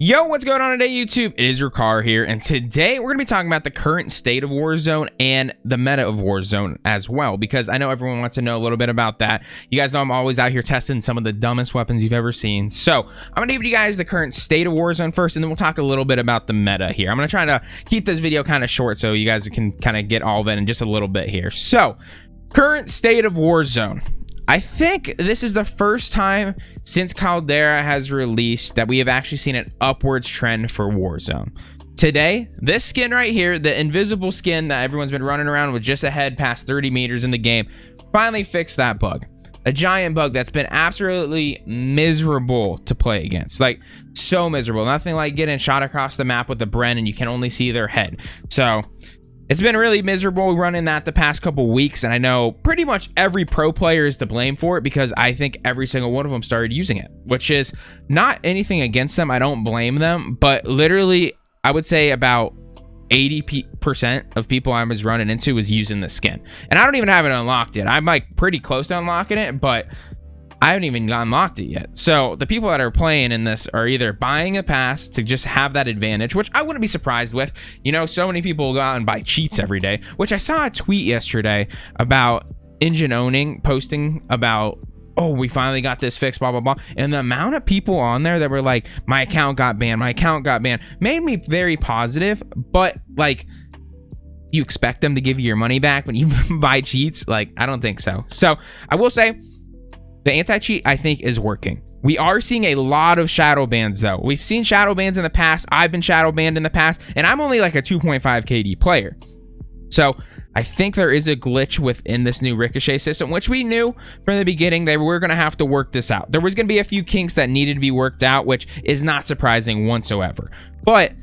Yo, what's going on today, YouTube? It is Rikar here, and today we're going to be talking about the current state of Warzone and the meta of Warzone as well, because I know everyone wants to know a little bit about that. You guys know I'm always out here testing some of the dumbest weapons you've ever seen. So I'm going to give you guys the current state of Warzone first, and then we'll talk a little bit about the meta here. I'm going to try to keep this video kind of short so you guys can kind of get all of it in just a little bit here. So, current state of Warzone. I think this is the first time since Caldera has released that we have actually seen an upwards trend for Warzone. Today, this skin right here, the invisible skin that everyone's been running around with just a head past 30 meters in the game, finally fixed that bug. A giant bug that's been absolutely miserable to play against. Like, so miserable. Nothing like getting shot across the map with a Bren and you can only see their head. So it's been really miserable running that the past couple weeks, and I know pretty much every pro player is to blame for it because I think every single one of them started using it, which is not anything against them. I don't blame them, but literally I would say about 80% of people I was running into was using the skin, and I don't even have it unlocked yet. I'm like pretty close to unlocking it, but I haven't even unlocked it yet. So the people that are playing in this are either buying a pass to just have that advantage, which I wouldn't be surprised with. You know, so many people go out and buy cheats every day, which I saw a tweet yesterday about Engine Owning posting about, oh, we finally got this fixed, blah, blah, blah. And the amount of people on there that were like, my account got banned, made me very positive. But like, you expect them to give you your money back when you buy cheats? Like, I don't think so. So I will say, the anti-cheat, I think, is working. We are seeing a lot of shadow bans, though. We've seen shadow bans in the past. I've been shadow banned in the past, and I'm only like a 2.5 KD player. So I think there is a glitch within this new Ricochet system, which we knew from the beginning they were going to have to work this out. There was going to be a few kinks that needed to be worked out, which is not surprising whatsoever. But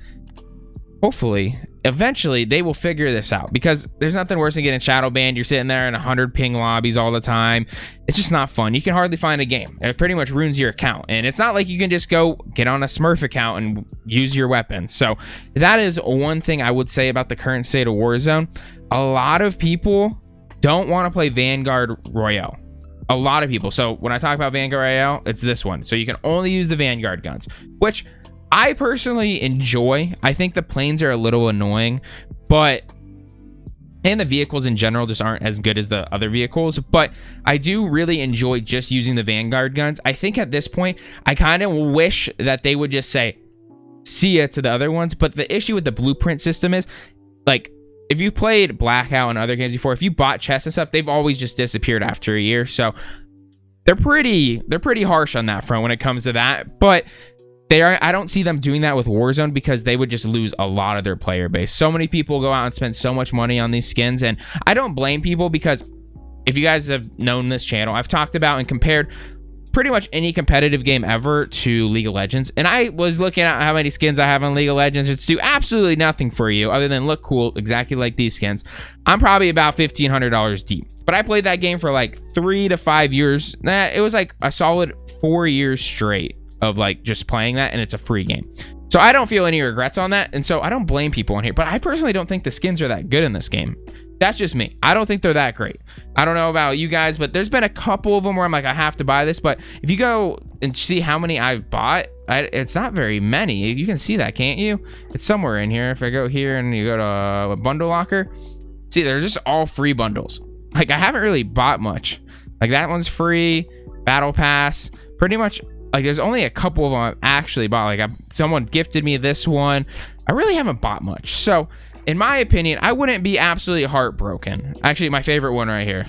hopefully, eventually, they will figure this out, because there's nothing worse than getting shadow banned. You're sitting there in 100 ping lobbies all the time. It's just not fun. You can hardly find a game. It pretty much ruins your account, and it's not like you can just go get on a Smurf account and use your weapons. So that is one thing I would say about the current state of Warzone. A lot of people don't want to play Vanguard Royale. A lot of people. So when I talk about Vanguard Royale, it's this one. So you can only use the Vanguard guns, which I personally enjoy. I think the planes are a little annoying, and the vehicles in general just aren't as good as the other vehicles, but I do really enjoy just using the Vanguard guns. I think at this point, I kind of wish that they would just say, see ya to the other ones, but the issue with the blueprint system is, like, if you played Blackout and other games before, if you bought chests and stuff, they've always just disappeared after a year, so they're pretty harsh on that front when it comes to that, but I don't see them doing that with Warzone, because they would just lose a lot of their player base. So many people go out and spend so much money on these skins, and I don't blame people, because if you guys have known this channel, I've talked about and compared pretty much any competitive game ever to League of Legends, and I was looking at how many skins I have on League of Legends. It's do absolutely nothing for you other than look cool, exactly like these skins. I'm probably about $1,500 deep, but I played that game for like 3 to 5 years. It was like a solid 4 years straight of like just playing that, and it's a free game. So I don't feel any regrets on that, and so I don't blame people on here, but I personally don't think the skins are that good in this game. That's just me. I don't think they're that great. I don't know about you guys, but there's been a couple of them where I'm like, I have to buy this, but if you go and see how many I've bought, it's not very many. You can see that, can't you? It's somewhere in here. If I go here and you go to a bundle locker, see, they're just all free bundles. Like, I haven't really bought much. Like, that one's free, battle pass, pretty much. Like, there's only a couple of them I've actually bought. Like, someone gifted me this one. I really haven't bought much. So, in my opinion, I wouldn't be absolutely heartbroken. Actually, my favorite one right here,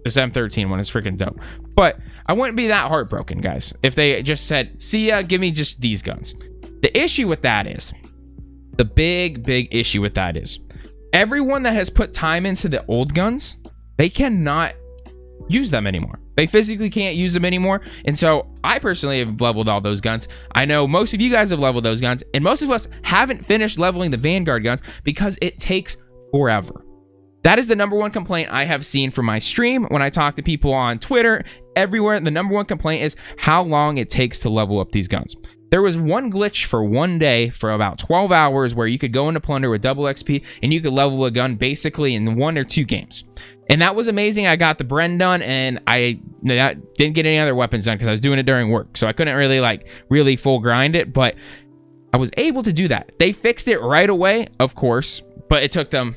this M13 one, is freaking dope. But I wouldn't be that heartbroken, guys, if they just said, see ya, give me just these guns. The issue with that is, the big issue with that is, everyone that has put time into the old guns, they cannot use them anymore. They physically can't use them anymore. And so I personally have leveled all those guns. I know most of you guys have leveled those guns, and most of us haven't finished leveling the Vanguard guns because it takes forever. That is the #1 complaint I have seen from my stream, when I talk to people on Twitter, everywhere. The #1 complaint is how long it takes to level up these guns. There was one glitch for one day for about 12 hours where you could go into Plunder with double XP and you could level a gun basically in 1 or 2 games. And that was amazing. I got the Bren done, and I didn't get any other weapons done because I was doing it during work. So I couldn't really really full grind it, but I was able to do that. They fixed it right away, of course, but it took them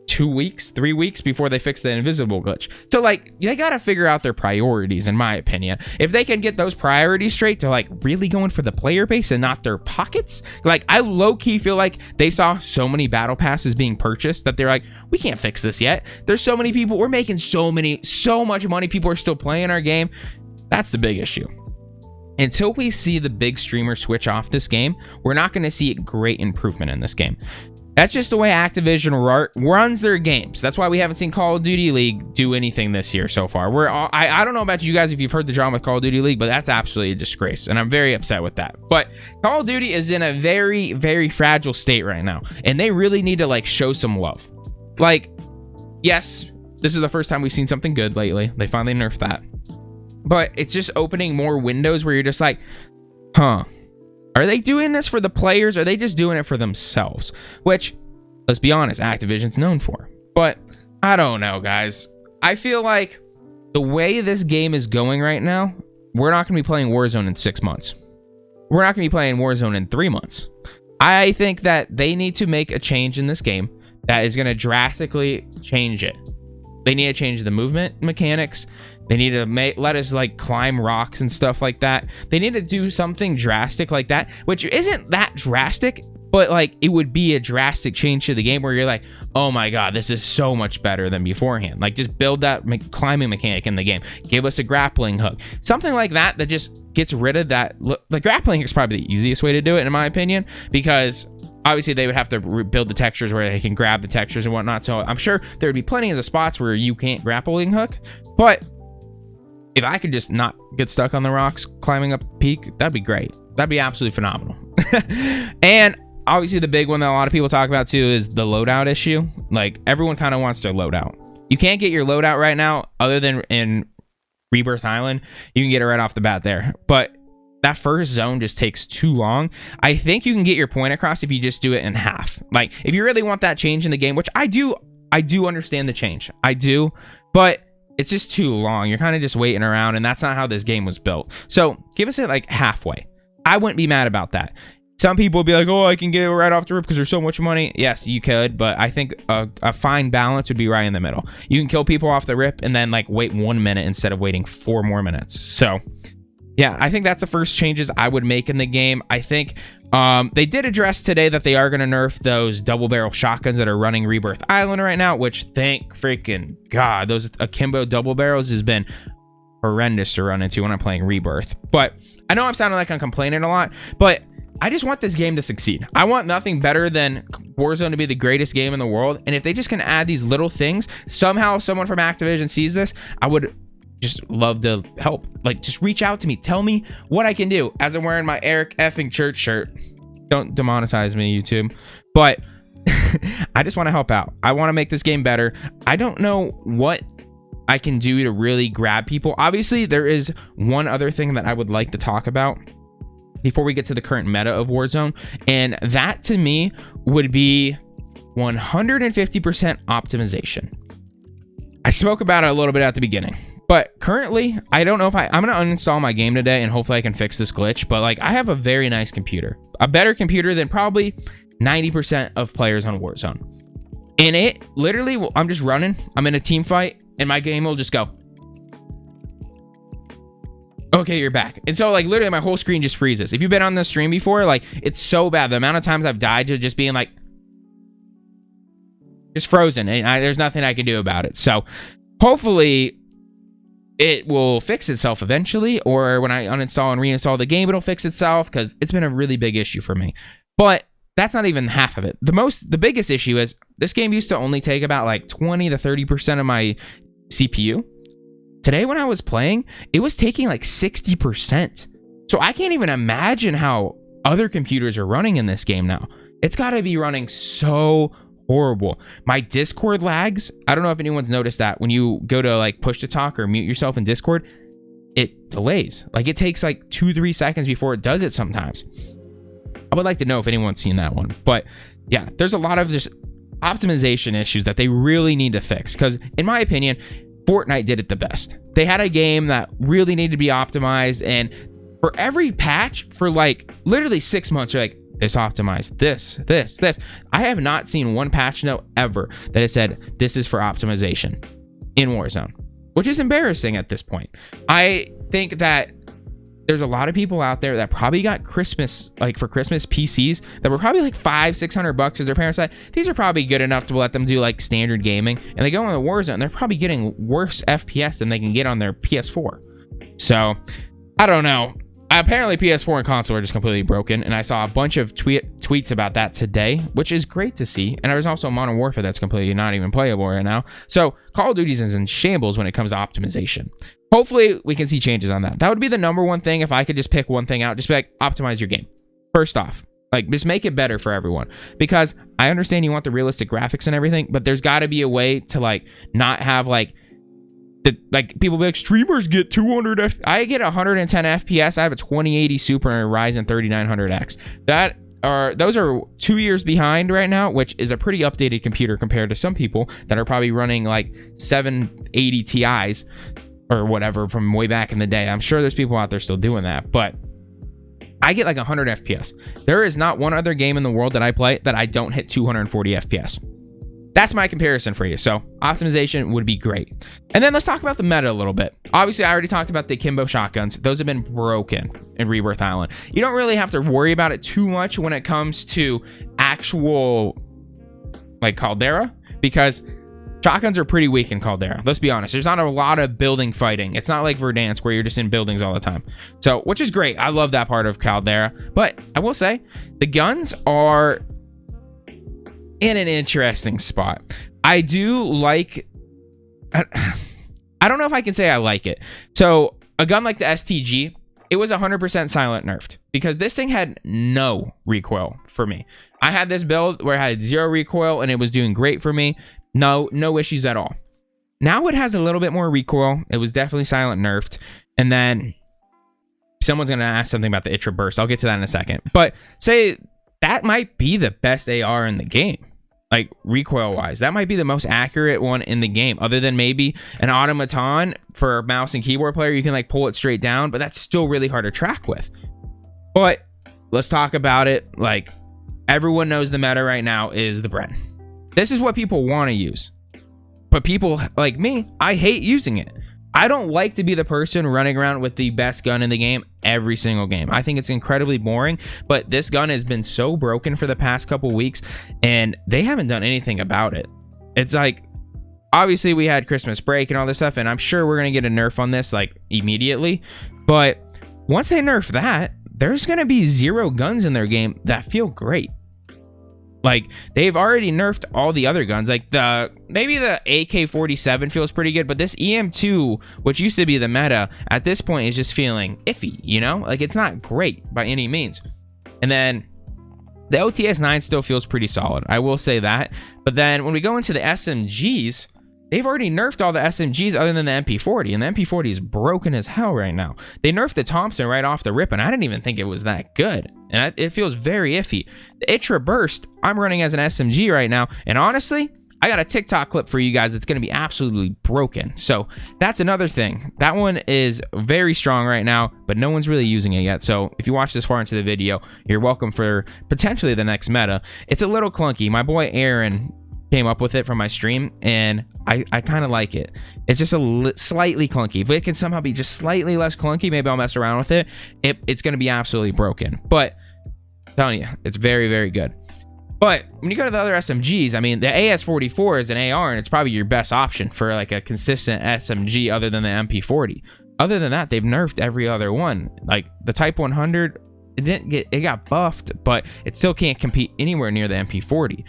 2 weeks, 3 weeks before they fixed the invisible glitch. So like, they got to figure out their priorities, in my opinion. If they can get those priorities straight to like really going for the player base and not their pockets, like I low-key feel like they saw so many battle passes being purchased that they're like, we can't fix this yet. There's so many people, we're making so much money, people are still playing our game. That's the big issue. Until we see the big streamers switch off this game, we're not going to see a great improvement in this game. That's just the way Activision runs their games. That's why we haven't seen Call of Duty League do anything this year so far. I don't know about you guys if you've heard the drama with Call of Duty League, but that's absolutely a disgrace, and I'm very upset with that. But Call of Duty is in a very, very fragile state right now, and they really need to like show some love. Like, yes, this is the first time we've seen something good lately. They finally nerfed that. But it's just opening more windows where you're just like, huh. Are they doing this for the players? Or are they just doing it for themselves? Which, let's be honest, Activision's known for. But I don't know, guys. I feel like the way this game is going right now, we're not going to be playing Warzone in 6 months. We're not going to be playing Warzone in 3 months. I think that they need to make a change in this game that is going to drastically change it. They need to change the movement mechanics. They need to let us like climb rocks and stuff like that. They need to do something drastic like that, which isn't that drastic, but like it would be a drastic change to the game where you're like, oh my God, this is so much better than beforehand. Like just build that climbing mechanic in the game. Give us a grappling hook. Something like that that just gets rid of that. The grappling hook is probably the easiest way to do it, in my opinion, because obviously they would have to build the textures where they can grab the textures and whatnot. So I'm sure there would be plenty of spots where you can't grappling hook, but if I could just not get stuck on the rocks climbing up a peak, that'd be great. That'd be absolutely phenomenal. And obviously the big one that a lot of people talk about too is the loadout issue. Like everyone kind of wants their loadout. You can't get your loadout right now other than in Rebirth Island. You can get it right off the bat there. But that first zone just takes too long. I think you can get your point across if you just do it in half. Like if you really want that change in the game, which I do understand the change. I do, but it's just too long. You're kind of just waiting around, and that's not how this game was built. So give us it like halfway. I wouldn't be mad about that. Some people will be like, oh, I can get it right off the rip because there's so much money. Yes, you could, but I think a fine balance would be right in the middle. You can kill people off the rip and then like wait 1 minute instead of waiting 4 more minutes. So yeah, I think that's the first changes I would make in the game. I think they did address today that they are going to nerf those double barrel shotguns that are running Rebirth Island right now, which thank freaking God, those akimbo double barrels has been horrendous to run into when I'm playing Rebirth. But I know I'm sounding like I'm complaining a lot, but I just want this game to succeed. I want nothing better than Warzone to be the greatest game in the world. And if they just can add these little things, somehow someone from Activision sees this, I would just love to help. Like, just reach out to me. Tell me what I can do. As I'm wearing my Eric effing Church shirt. Don't demonetize me, YouTube. But I just want to help out. I want to make this game better. I don't know what I can do to really grab people. Obviously, there is one other thing that I would like to talk about before we get to the current meta of Warzone. And that, to me, would be 150% optimization. I spoke about it a little bit at the beginning. But currently, I don't know if I'm going to uninstall my game today and hopefully I can fix this glitch. But like, I have a very nice computer, a better computer than probably 90% of players on Warzone. And it literally, I'm just running. I'm in a team fight and my game will just go, okay, you're back. And so like literally my whole screen just freezes. If you've been on the stream before, like it's so bad. The amount of times I've died to just being like, just frozen. And there's nothing I can do about it. So hopefully it will fix itself eventually, or when I uninstall and reinstall the game, it'll fix itself, because it's been a really big issue for me. But that's not even half of it. The biggest issue is this game used to only take about like 20 to 30% of my CPU. Today when I was playing, it was taking like 60%. So I can't even imagine how other computers are running in this game now. It's got to be running so horrible. My Discord lags. I don't know if anyone's noticed that when you go to like push to talk or mute yourself in Discord, it delays. Like it takes like 2-3 seconds before it does it sometimes. I would like to know if anyone's seen that one. But yeah, there's a lot of just optimization issues that they really need to fix, because in my opinion, Fortnite did it the best. They had a game that really needed to be optimized, and for every patch for like literally 6 months, you're like, this optimized, this. I have not seen one patch note ever that has said this is for optimization in Warzone, which is embarrassing at this point. I think that there's a lot of people out there that probably got Christmas, like for Christmas PCs that were probably like $500-600 as their parents said. These are probably good enough to let them do like standard gaming, and they go on the Warzone, they're probably getting worse FPS than they can get on their PS4. So I don't know. Apparently PS4 and console are just completely broken, and I saw a bunch of tweets about that today, which is great to see. And there's also Modern Warfare that's completely not even playable right now. So Call of Duty is in shambles when it comes to optimization. Hopefully we can see changes on that. That would be the number one thing. If I could just pick one thing out, just be like, optimize your game first off. Like, just make it better for everyone, because I understand you want the realistic graphics and everything, but there's got to be a way to like not have like people be like, streamers get 200 I get 110 FPS. I have a 2080 Super and a Ryzen 3900X. Those are 2 years behind right now, which is a pretty updated computer compared to some people that are probably running like 780 Ti's or whatever from way back in the day. I'm sure there's people out there still doing that, but I get like 100 FPS. There is not one other game in the world that I play that I don't hit 240 FPS. That's my comparison for you. So optimization would be great. And then let's talk about the meta a little bit. Obviously, I already talked about the akimbo shotguns. Those have been broken in Rebirth Island. You don't really have to worry about it too much when it comes to actual like Caldera, because shotguns are pretty weak in Caldera. Let's be honest. There's not a lot of building fighting. It's not like Verdansk where you're just in buildings all the time. So, which is great. I love that part of Caldera. But I will say the guns are in an interesting spot. I do like, I don't know if I can say I like it. So a gun like the STG, it was 100% silent nerfed, because this thing had no recoil for me. I had this build where I had 0 recoil and it was doing great for me. No issues at all. Now it has a little bit more recoil. It was definitely silent nerfed. And then someone's going to ask something about the Itra burst. I'll get to that in a second. But say that might be the best AR in the game. Like recoil wise, that might be the most accurate one in the game, other than maybe an automaton for a mouse and keyboard player. You can like pull it straight down, but that's still really hard to track with. But let's talk about it. Like, everyone knows the meta right now is the Bren. This is what people want to use, but people like me, I hate using it. I don't like to be the person running around with the best gun in the game every single game. I think it's incredibly boring, but this gun has been so broken for the past couple weeks, and they haven't done anything about it. It's like, obviously we had Christmas break and all this stuff, and I'm sure we're going to get a nerf on this like immediately, but once they nerf that, there's going to be 0 guns in their game that feel great. Like, they've already nerfed all the other guns. Like, maybe the AK-47 feels pretty good, but this EM2, which used to be the meta, at this point is just feeling iffy, you know? Like, it's not great by any means. And then the OTS-9 still feels pretty solid, I will say that. But then when we go into the SMGs, they've already nerfed all the SMGs other than the MP40, and the MP40 is broken as hell right now. They nerfed the Thompson right off the rip, and I didn't even think it was that good. And it feels very iffy. The Itra burst, I'm running as an SMG right now, and honestly, I got a TikTok clip for you guys that's going to be absolutely broken. So that's another thing. That one is very strong right now, but no one's really using it yet. So if you watch this far into the video, you're welcome for potentially the next meta. It's a little clunky. My boy Aaron came up with it from my stream, and I kind of like it. It's just slightly clunky. If it can somehow be just slightly less clunky, maybe I'll mess around with it. It's going to be absolutely broken, but I'm telling you, it's very, very good. But when you go to the other SMGs, I mean, the AS44 is an AR, and it's probably your best option for like a consistent SMG other than the MP40. Other than that, they've nerfed every other one. Like the Type 100, it got buffed, but it still can't compete anywhere near the MP40.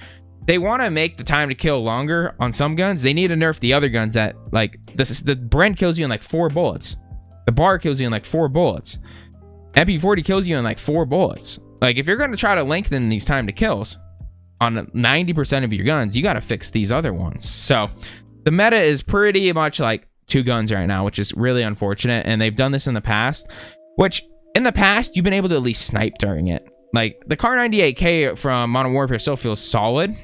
They want to make the time to kill longer on some guns. They need to nerf the other guns that, like, the Bren kills you in like 4 bullets. The Bar kills you in like 4 bullets. MP40 kills you in like 4 bullets. Like, if you're going to try to lengthen these time to kills on 90% of your guns, you got to fix these other ones. So the meta is pretty much like 2 guns right now, which is really unfortunate. And they've done this in the past, which in the past, you've been able to at least snipe during it. Like, the Kar 98K from Modern Warfare still feels solid.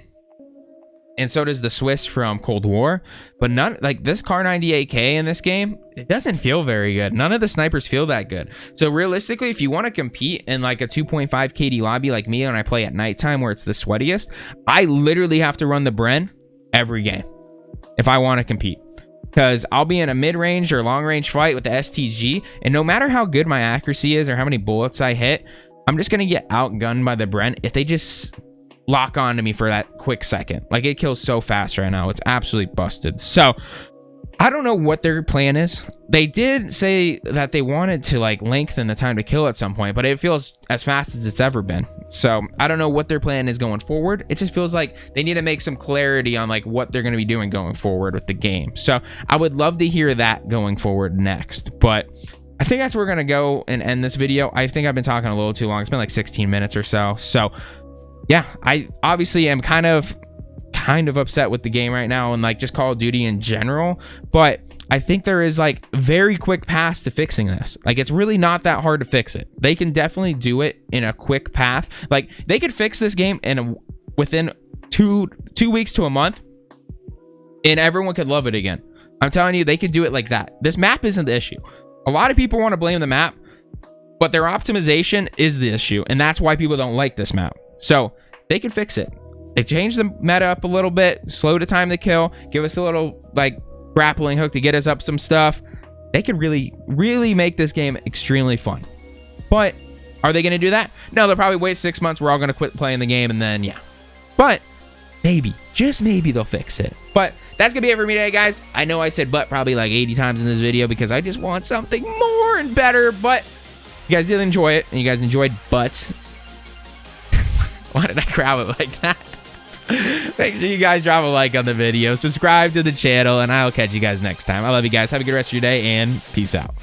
and so does the Swiss from Cold War. But none, like this Kar 98K in this game, it doesn't feel very good. None of the snipers feel that good. So realistically, if you want to compete in like a 2.5 KD lobby like me when I play at nighttime where it's the sweatiest, I literally have to run the Bren every game if I want to compete. Because I'll be in a mid-range or long-range fight with the STG, and no matter how good my accuracy is or how many bullets I hit, I'm just going to get outgunned by the Brent if they just lock on to me for that quick second. Like, it kills so fast right now. It's absolutely busted. So, I don't know what their plan is. They did say that they wanted to, like, lengthen the time to kill at some point, but it feels as fast as it's ever been. So, I don't know what their plan is going forward. It just feels like they need to make some clarity on, like, what they're going to be doing going forward with the game. So, I would love to hear that going forward next. But I think that's where we're going to go and end this video. I think I've been talking a little too long. It's been like 16 minutes or so. So, yeah, I obviously am kind of upset with the game right now and like just Call of Duty in general, but I think there is like very quick paths to fixing this. Like, it's really not that hard to fix it. They can definitely do it in a quick path. Like, they could fix this game within two weeks to a month and everyone could love it again. I'm telling you, they could do it like that. This map isn't the issue. A lot of people want to blame the map, but their optimization is the issue, and that's why people don't like this map. So they can fix it. They changed the meta up a little bit, slow the time to kill, give us a little like grappling hook to get us up some stuff. They could really make this game extremely fun. But are they going to do that? No, they'll probably wait 6 months. We're all going to quit playing the game, and then yeah. But maybe, just maybe, they'll fix it. But that's going to be it for me today, guys. I know I said but probably like 80 times in this video because I just want something more and better. But you guys did enjoy it, and you guys enjoyed butts. Why did I grab it like that? Make sure you guys drop a like on the video, subscribe to the channel, and I'll catch you guys next time. I love you guys. Have a good rest of your day, and peace out.